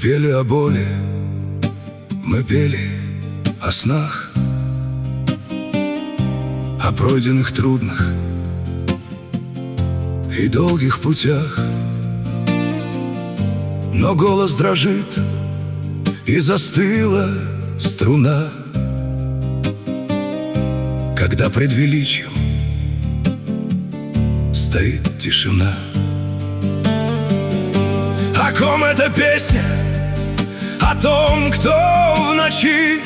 пели о боли, мы пели о снах, о пройденных трудных и долгих путях. Но голос дрожит, и застыла струна, когда пред величием стоит тишина. О ком эта песня? О том, кто в ночи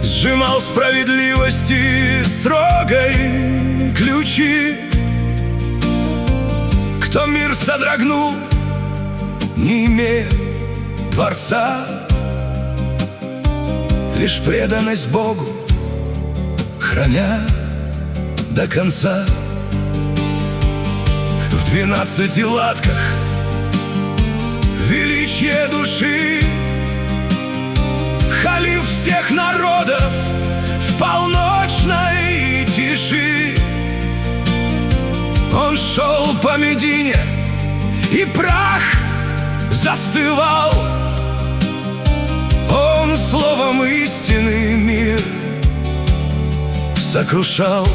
сжимал справедливости строгой ключи, кто мир содрогнул, не имея Творца, лишь преданность Богу храня до конца. В 12 латках величие души, халив всех народов в полночной тиши. Он шел по Медине, и прах застывал. Он словом истины мир сокрушал.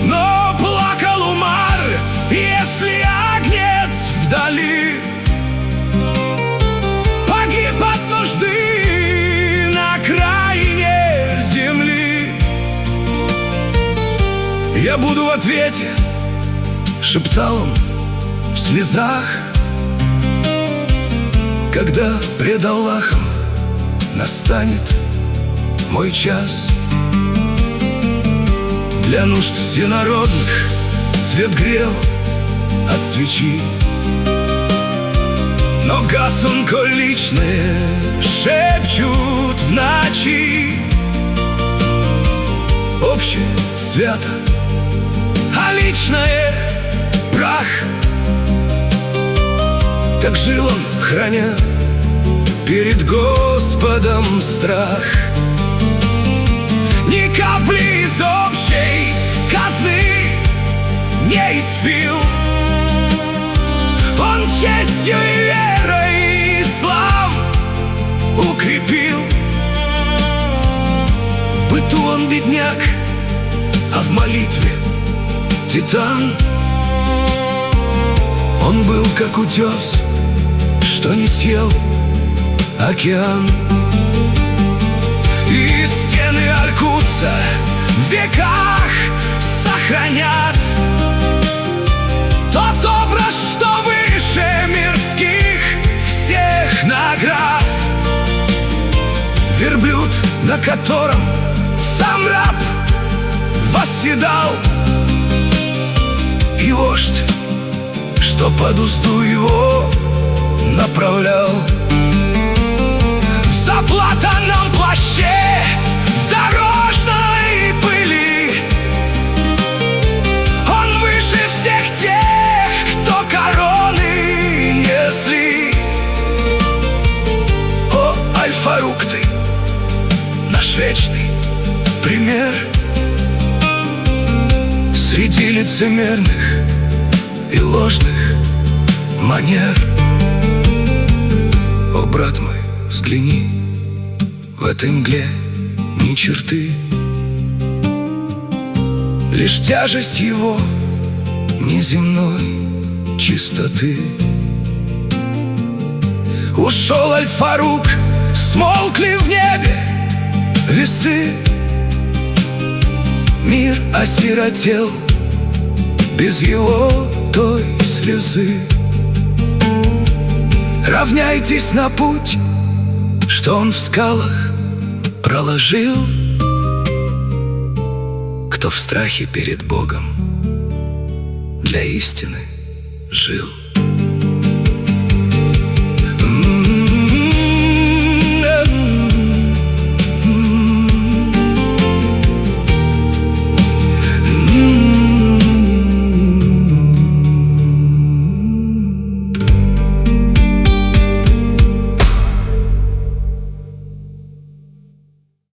Но плакал Умар, если Агнец вдали погиб от нужды на окраине земли. Я буду в ответе, шептал он в слезах, когда пред Аллахом настанет мой час. Для нужд всенародных свет грел от свечи, но гас он, коль личные шепчут в ночи. Общее свято, а личное прах. Так жил он, храня перед Господом страх. Ни капли из общей казны не испил. Он честью и верой ислам укрепил. В быту он бедняк, а в молитве титан. Он был как утес, что не съел океан. И стены Аль-Кудса в веках сохранят тот образ, что выше мирских всех наград. Верблюд, на котором сам раб восседал, и вождь, что под узду его направлял. В заплатанном плаще, в дорожной пыли он выше всех тех, кто короны несли. О, Аль-Фарук, ты наш вечный пример среди лицемерных и ложных манер. О, брат мой, взгляни, в этой мгле ни черты, лишь тяжесть его неземной чистоты. Ушел Аль-Фарук, смолкли в небе весы. Мир осиротел без его той слезы. Равняйтесь на путь, что он в скалах проложил. Кто в страхе перед Богом для истины жил.